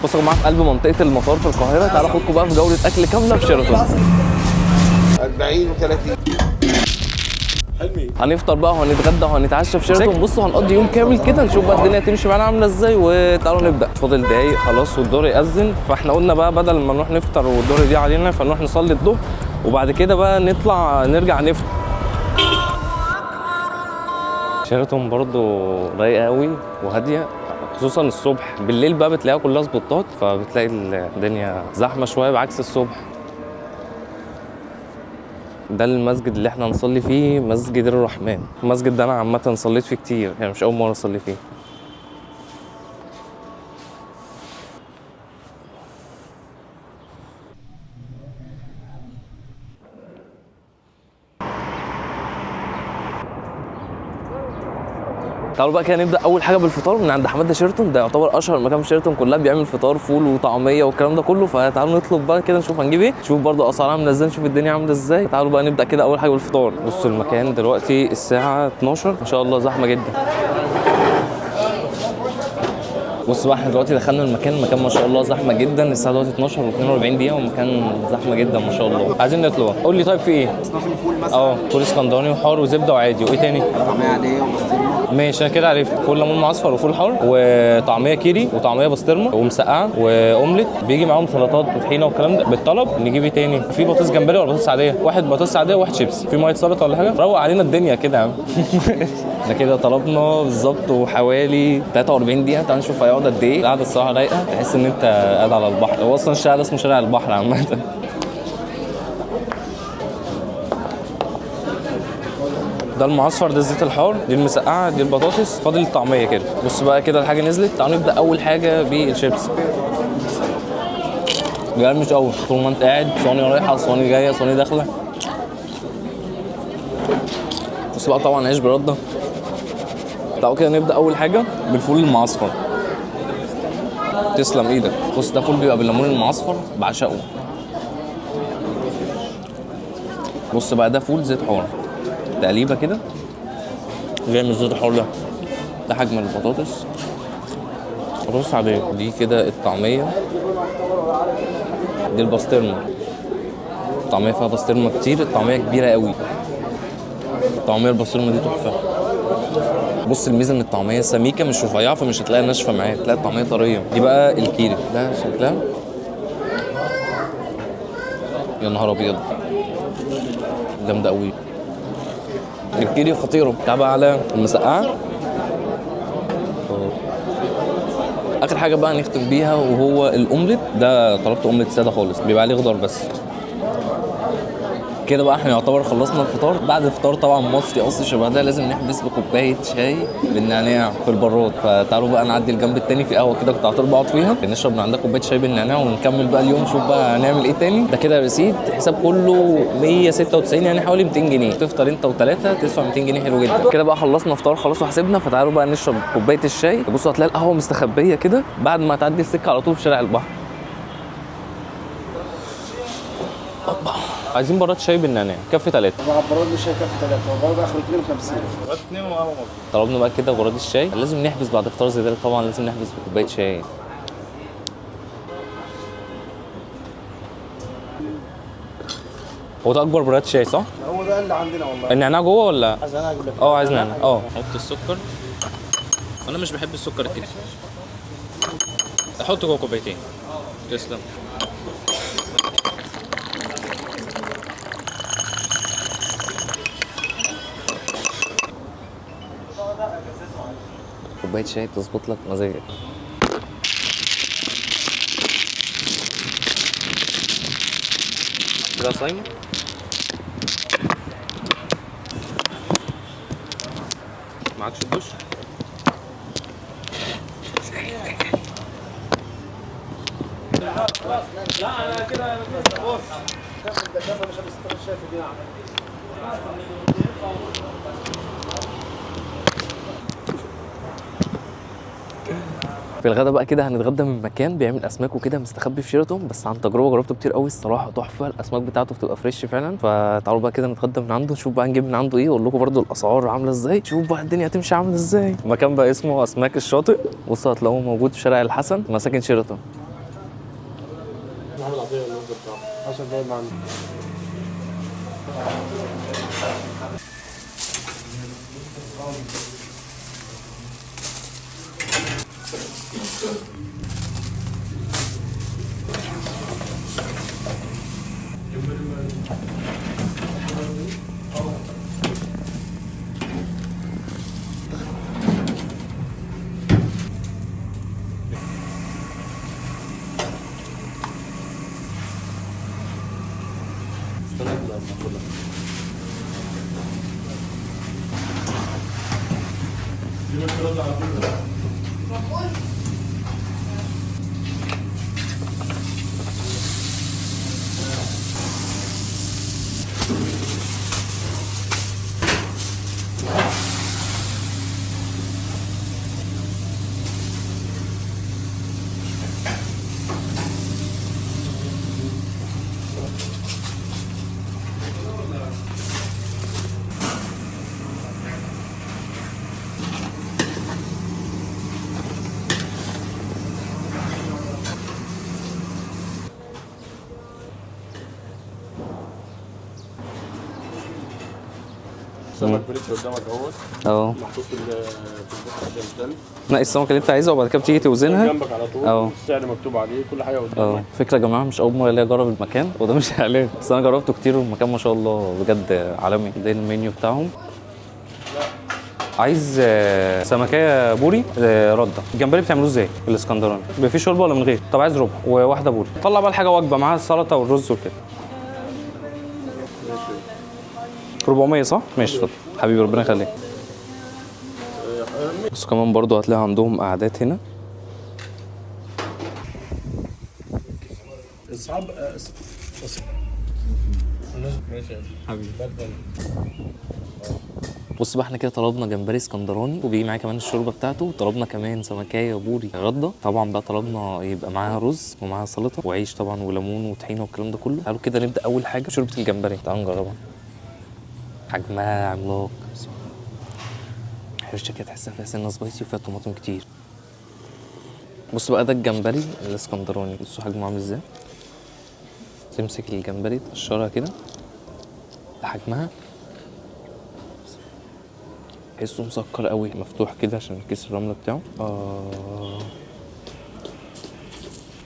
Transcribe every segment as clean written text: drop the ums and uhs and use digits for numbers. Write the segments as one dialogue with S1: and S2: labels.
S1: بصوا يا جماعه في قلب منطقه المطار في القاهره، تعالوا اخدكم بقى في جوله اكل كامله في شيراتون.
S2: 40 و30
S1: هنفطر بقى وهنتغدى وهنتعشى في شيراتون. بصوا هنقضي يوم كامل كده، نشوف بقى الدنيا تمشي معانا عامله ازاي. وتعالوا نبدا، فاضل دقايق خلاص والدور يأذن، فاحنا قلنا بقى بدل ما نروح نفطر والدور يضيع علينا فنروح نصلي الظهر وبعد كده بقى نطلع نرجع نفطر. شيراتون برضو رايقه قوي وهاديه، خصوصا الصبح. بالليل بقى بتلاقيها كلها سبوتات، فبتلاقي الدنيا زحمه شويه بعكس الصبح. ده المسجد اللي احنا هنصلي فيه، مسجد الرحمن. المسجد ده انا عامه صليت فيه كتير، يعني مش اول مره اصلي فيه. تعالوا بقى كده نبدا اول حاجه بالفطار من عند حماده شيراتون. ده يعتبر اشهر مكان في شيراتون كلها بيعمل فطار، فول وطعميه والكلام ده كله. فتعالوا نطلب بقى كده نشوف هنجيب ايه، نشوف برضو اسعار عامله ازاي، نشوف الدنيا عامله ازاي. تعالوا بقى نبدا كده اول حاجه بالفطار. بصوا المكان دلوقتي الساعه 12 ما شاء الله، زحمه جدا. بص بقى احنا دلوقتي دخلنا المكان ما شاء الله زحمه جدا. الساعه دلوقتي 12 و42 دقيقه والمكان زحمه جدا ما شاء الله. عايزين نطلب، قول لي طيب في ايه؟
S3: اصناف الفول مثلا
S1: فول اسكندراني وحار وزبده وعادي، وايه تاني؟
S3: طعميه عاديه وبسطرمه.
S1: ماشي انا كده عرفت. فول ليمون معصفر وفول حار وطعميه كيري وطعميه بسطرمه ومسقعه واومليت، بيجي معاهم سلطات وطحينه والكلام ده بالطلب. نجيب ايه تاني؟ في بطاطس جمبري ولا بطاطس عاديه؟ واحد بطاطس عاديه وواحد شيبسي. في ميه سلطه ولا حاجه؟ روق علينا الدنيا كده يا عم. احنا كده طلبنا بالظبط وحوالي 43 دقيقه. تعال نشوف هيقعد قد ايه. القعده الصراحه رايقه، تحس ان انت قاعد على البحر. هو اصلا الشارع ده اسمه شارع البحر عامه. ده المعصفر، ده الزيت الحار، دي المسقعه، دي البطاطس، فاضل الطعميه كده. بص بقى كده الحاجه نزلت. تعالوا نبدا اول حاجه بالشيبس. جاي مش قوي، طول ما انت قاعد صواني رايحه صواني جايه صواني داخله. بص بقى طبعا عيش برده. تعالوا كده نبدا اول حاجه بالفول المعصفر. تسلم ايدك. بص ده فول بيبقى بالليمون المعصفر، بعشقه. بص بقى ده فول زيت حار، تقليبه كده جاي من الزيت الحار ده. ده حجم البطاطس، بطاطس عاديه. دي كده الطعميه، دي البسطرمه. الطعميه فيها بسطرمه كتير، الطعميه كبيره قوي. الطعميه البسطرمه دي تحفه. بص الميزه ان الطعميه سميكه مش رفيعه، فمش هتلاقي ناشفه معايا، هتلاقي الطعميه طريه. دي بقى الكيري، ده شكلها يا نهار ابيض جامده قوي. الكيري خطيره. تعال بقى على المسقعه. اخر حاجه بقى نختم بيها وهو الاومليت. ده طلبت اومليت ساده خالص، بيبقى عليه خضار بس. كده بقى احنا يعتبر خلصنا الفطار. بعد الفطار طبعا مصري اصلي شبه ده لازم نحبس بكوبايه شاي بالنعناع في البراد. فتعالوا بقى نعدي الجنب التاني في قهوه كده كنت على طول بقعد فيها، نشرب من عندها كوبايه شاي بالنعناع ونكمل بقى اليوم. نشوف بقى هنعمل ايه تاني. ده كده ريسيت، حساب كله 196 يعني حوالي 200 جنيه. تفطر انت وثلاثه تدفع 200 جنيه، حلو جدا. كده بقى خلصنا فطار خلاص وحسبنا. فتعالوا بقى نشرب كوبايه الشاي. بصوا هتلاقي القهوه مستخبيه كده بعد ما تعدي السكه على طول في شارع البحر. عايزين براد شاي بالنعناع كف 3.
S3: براد الشاي كف 3 وبراد اخر 52.
S2: براد 2 وقهوه موجود.
S1: طلبنا بقى كده براد الشاي. لازم نحبس بعد فطار زي ده طبعا، لازم نحبس بكوبايه شاي. هو ده اكبر براد شاي صح؟
S3: هو ده اللي عندنا والله.
S1: النعناع جوه ولا؟
S3: عايز انا اجيب لك.
S1: عايز نعناع. حط السكر. انا مش بحب السكر الكتير. احط جوه كوبايتين. تسلم. كوبايه شاي تظبط لك مزاجك. كده صايمه. معكش الدش؟
S3: لا انا كده بص كف ده كف مش هتستغل الشاي دي.
S1: في الغدا بقى كده هنتغدى من مكان بيعمل اسماك وكده مستخبي في شيراتون، بس عن تجربه جربته كتير قوي الصراحه تحفه. الاسماك بتاعته بتبقى فريش فعلا. فتعالوا بقى كده نتغدى من عنده، نشوف بقى نجيب من عنده ايه، واقول لكم برده الاسعار عامله ازاي. شوف بقى الدنيا هتمشي عامله ازاي. المكان بقى اسمه اسماك الشاطئ. بصوا هتلاقوه موجود في شارع الحسن، مساكن شيراتون.
S3: محمد عطيه الوجبه بتاعه 10 دقايق معانا. سمك بريتش قدامك اهوت محطوط في البوكس عشان التلج.
S1: نقي السمكه اللي انت عايزها وبعد كده بتيجي توزنها
S3: جنبك على طول. السعر مكتوب عليه كل حاجه قدامك.
S1: فكره يا جماعه، مش اول مره ليا اجرب المكان، وده مش اعلان بس انا جربته كتير والمكان ما شاء الله بجد عالمي. ده المنيو بتاعهم. عايز سمكيه بوري رده. الجمبري بتعملوه ازاي؟ الاسكندراني بيبقى فيه شوربه ولا من غير؟ طب عايز ربع وواحده بوري. طلع بقى الحاجه وجبه معاها السلطه والرز وكده. 400 صح؟ ماشي اتفضل حبيبي ربنا يخليك. بس كمان برضو هتلاقي عندهم قعدات هنا.
S3: اصحاب ماشي حبيبي.
S1: بص بقى، احنا كده طلبنا جمبري اسكندراني وبيجي معاه كمان الشوربه بتاعته، وطلبنا كمان سمكيه بوري رده. طبعا بقى طلبنا يبقى معاها رز ومعاها سلطه وعيش طبعا وليمون وطحينه والكلام ده كله. تعالوا كده نبدا اول حاجه شوربه الجمبري. تعالوا نجربها. حجمها عملاق، حرشه كده تحسها فيها سنه سبايسي وفيها طماطم كتير. بص بقى، ده الجمبري الاسكندراني. بصوا حجمه عامل ازاي. تمسك الجمبري تقشرها كده. ده حجمها، تحسه مسكر قوي، مفتوح كده عشان كيس الرمله بتاعه.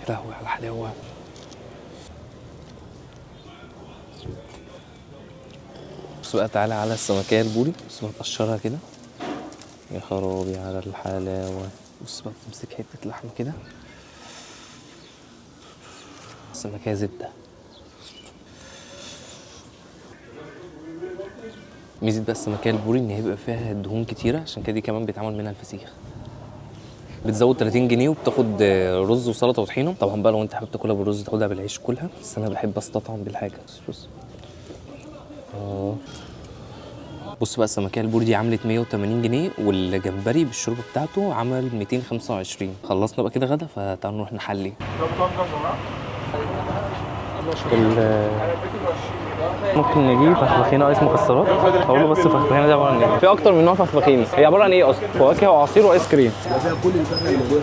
S1: يا لهوي على الحلاوه. بص بقى، تعالى على السمكيه البوري. بص بقى تقشرها كده. يا خرابي على الحلاوه. بص بقى، تمسك حته لحمه كده. السمكيه زبده. ميزه بقى السمكيه البوري ان هي بيبقى فيها دهون كتيره، عشان كده دي كمان بيتعمل منها الفسيخ. بتزود 30 جنيه وبتاخد رز وسلطه وطحينه. طبعا بقى لو انت حابب تاكلها بالرز تاخدها بالعيش كلها، بس انا بحب استطعم بالحاجه. بص بص بقى، السمكيه البوري دي عملت 180 جنيه والجمبري بالشوربه بتاعته عمل 225. خلصنا بقى كده غدا، فتعالوا نروح نحلي. ممكن نجيب فخفخينه ايس مكسرات. اقول له بس فخفخينه دي عباره عن ايه؟ في اكتر من نوع فخفخينه. هي عباره عن ايه اصلا؟ فواكه وعصير وايس كريم.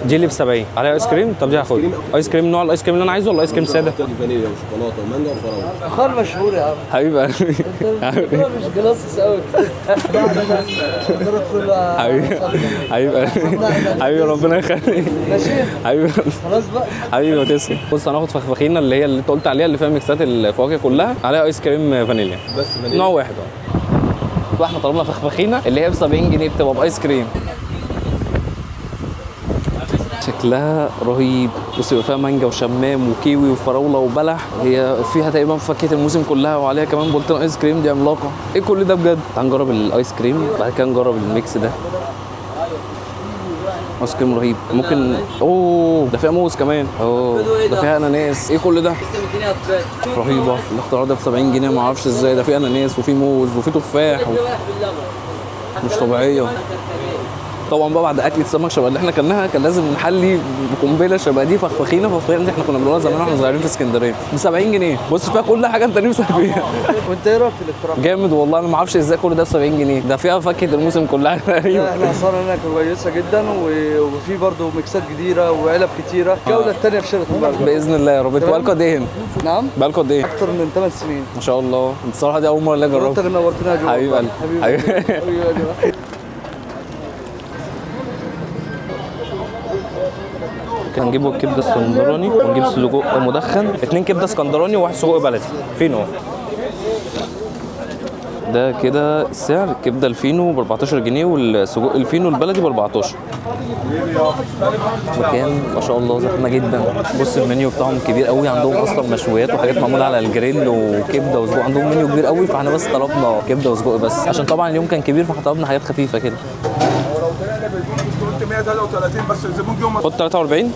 S1: دي اللي ب 70 عليها ايس كريم. طب دي هاخدها ايس كريم. نوع الايس كريم اللي انا عايزه ولا ايس كريم ساده؟
S2: فانيليا وشوكولاته ومانجا وفراوله.
S4: اخر مشهور يا عم
S1: حبيبي
S4: انت مش جلاصص قوي.
S1: حبيبي ربنا يخليك.
S4: ماشي
S1: حبيبي
S4: خلاص بقى
S1: حبيبي ما تسلم. بص هناخد فخفخينه اللي هي اللي انت قلت عليها، اللي فيها ميكسات الفواكه كلها، عليها ايس كريم فانيليا
S2: بس فانيليا
S1: نوع واحد. احنا طلبنا فخفخينه اللي هي ب 70 جنيه بتبقى بايس كريم. شكلها رهيب. بص يبقى فيها مانجا وشمام وكيوي وفراوله وبلح. هي فيها تقريبا فاكهه الموسم كلها، وعليها كمان بولتين ايس كريم. دي عملاقه. ايه كل ده بجد؟ تعال نجرب الايس كريم بعد كده نجرب الميكس ده. ايس كريم رهيب. ممكن ده فيها موز كمان. ده فيها اناناس. ايه كل ده؟ رهيبه. الاختراع ده ب 70 جنيه ما اعرفش ازاي. ده فيه اناناس وفيه موز وفيه تفاح مش طبيعيه. طبعا بقى بعد اكله سمك شبه اللي احنا كلناها كان لازم نحلي بقنبله شبه دي فخفخينه اللي احنا كنا بنقولها زمان واحنا صغيرين في اسكندريه ب 70 جنيه. بص فيها كل حاجه انت نفسك فيها.
S4: وانت ايه رايك في الاقتراح؟
S1: جامد والله، انا ما اعرفش ازاي كل ده ب 70 جنيه. ده فيها فاكهه الموسم كلها تقريبا.
S4: احنا اسعارنا هنا كويسه جدا وفي برضه ميكسات جديده وعلب كتيره. الجوله الثانيه في شيراتون بقى
S1: باذن الله يا رب. انتوا بقالكم قد ايه هنا؟
S4: نعم
S1: بقالكم قد ايه؟
S4: اكتر من 8 سنين.
S1: ما شاء الله. الصراحه دي اول مره اجربها.
S4: انت اللي نورتنا يا جو.
S1: حبيب قلبي.
S4: حبيب قلبي.
S1: هنجيب الكبده اسكندراني ونجيب سجق مدخن، 2 كبده اسكندراني وواحد سجق بلدي. فينو ده كده السعر. الكبده الفينو ب 14 جنيه والسجق الفينو البلدي ب 14. مكان ما شاء الله زحمه جدا. بص المنيو بتاعهم كبير قوي، عندهم اصلا مشويات وحاجات معموله على الجريل وكبده وسجق. عندهم منيو كبير قوي، فاحنا بس طلبنا كبده وسجق بس عشان طبعا اليوم كان كبير، فاحنا طلبنا حاجات خفيفه كده.
S3: قلت 133 بس الزبون جه
S1: خد 43.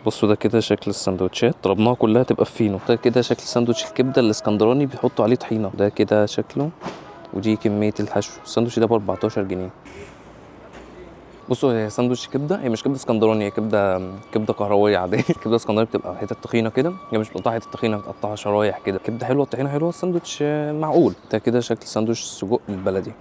S1: بصوا ده كده شكل السندوتشات، طلبناها كلها تبقى في فينو. ده كده شكل ساندوتش الكبده الاسكندراني بيحطوا عليه طحينه. ده كده شكله ودي كميه الحشو. الساندوتش ده ب 14 جنيه. بصوا هي ساندوتش كبده، هي مش كبده اسكندراني، هي كبده كهرويه عاديه. الكبده الاسكندراني بتبقى حتت تخينه كده، هي مش بتقطع حتت تخينه، بتقطعها شرايح كده. كبده حلوه، الطحينه حلوه، الساندوتش معقول. ده كده شكل ساندوتش السجق البلدي.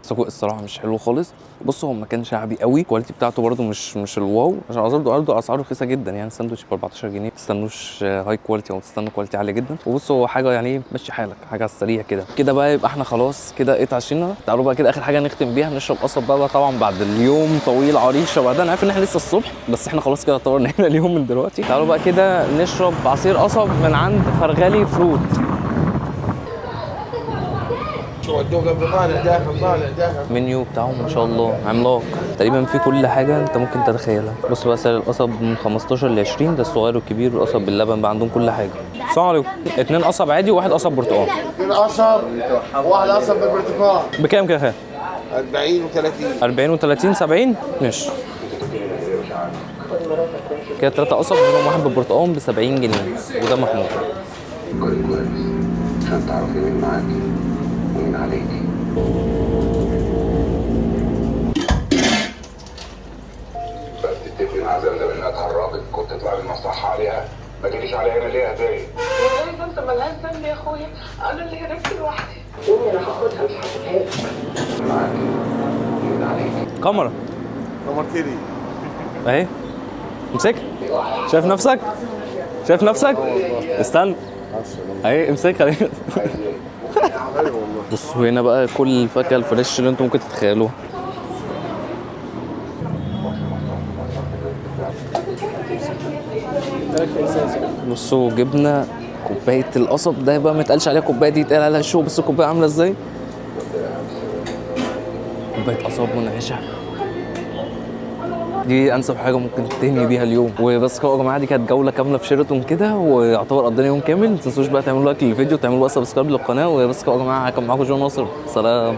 S1: السجق الصراحه مش حلو خالص. بصوا هو مكان شعبي قوي، الكواليتي بتاعته برده مش الواو، عشان برضه اسعاره رخيصه جدا. يعني الساندوتش ب 14 جنيه، ما تستنوش هاي كواليتي او تستنوا كواليتي عاليه جدا. وبصوا هو حاجه يعني مشي حالك، حاجه على السريع كده. كده بقى يبقى احنا خلاص كده اتعشينا. تعالوا بقى كده اخر حاجه نختم بيها، نشرب قصب بقى طبعا بعد اليوم طويل عريض شبه ده. انا عارف ان احنا لسه الصبح، بس احنا خلاص كده طورنا هنا اليوم من دلوقتي. تعالوا بقى كده نشرب عصير قصب من عند فرغالي فروت. المنيو بتاعهم ما شاء الله عملاق، تقريبا في كل حاجه انت ممكن تتخيلها. بص بقى سعر القصب من 15 ل 20، ده الصغير والكبير والقصب باللبن بقى عندهم كل حاجه. السلام عليكم. 2 قصب عادي وواحد قصب برتقال.
S2: 2 قصب وواحد قصب بالبرتقال.
S1: بكام كده يا خالد؟
S2: 40 و30.
S1: 40 و30 70 ماشي. كده 3 قصب منهم واحد بالبرتقال ب 70 جنيه وده محمود.
S5: كويس عشان تعرفي مين معاكي ومين عليكي. بس تتفقي مع زمزم انها تهربك، كنت تطلعي المصلحه عليها، ما جيتيش عليها هنا ليه هدايا؟
S6: والله زمزم ملهاش ذنب يا اخويا، انا اللي هربت لوحدي. قومي انا هاخدها مش هسيبها لك.
S5: معاكي ومين عليكي.
S1: كاميرا
S2: نورتني.
S1: اهي امسك. شايف نفسك؟ شايف نفسك؟ استنى اهي امسكها دي. بصوا هنا بقى كل الفاكهه الفريش اللي انتم ممكن تتخيلوها. بصوا جبنا كوبايه القصب ده بقى، ما يتقالش عليها كوبايه، دي يتقال عليها شو. بس الكوبايه عامله ازاي؟ كوبايه قصب منعشه، دي انسب حاجه ممكن تنهي بيها اليوم. وبس كده يا جماعه، دي كانت جوله كامله في شيراتون كده، ويعتبر قضينا يوم كامل. ما تنسوش بقى تعملوا لايك للفيديو وتعملوا بقى سبسكرايب للقناه. وبس كده يا جماعه، كان معاكم جو ناصر، سلام.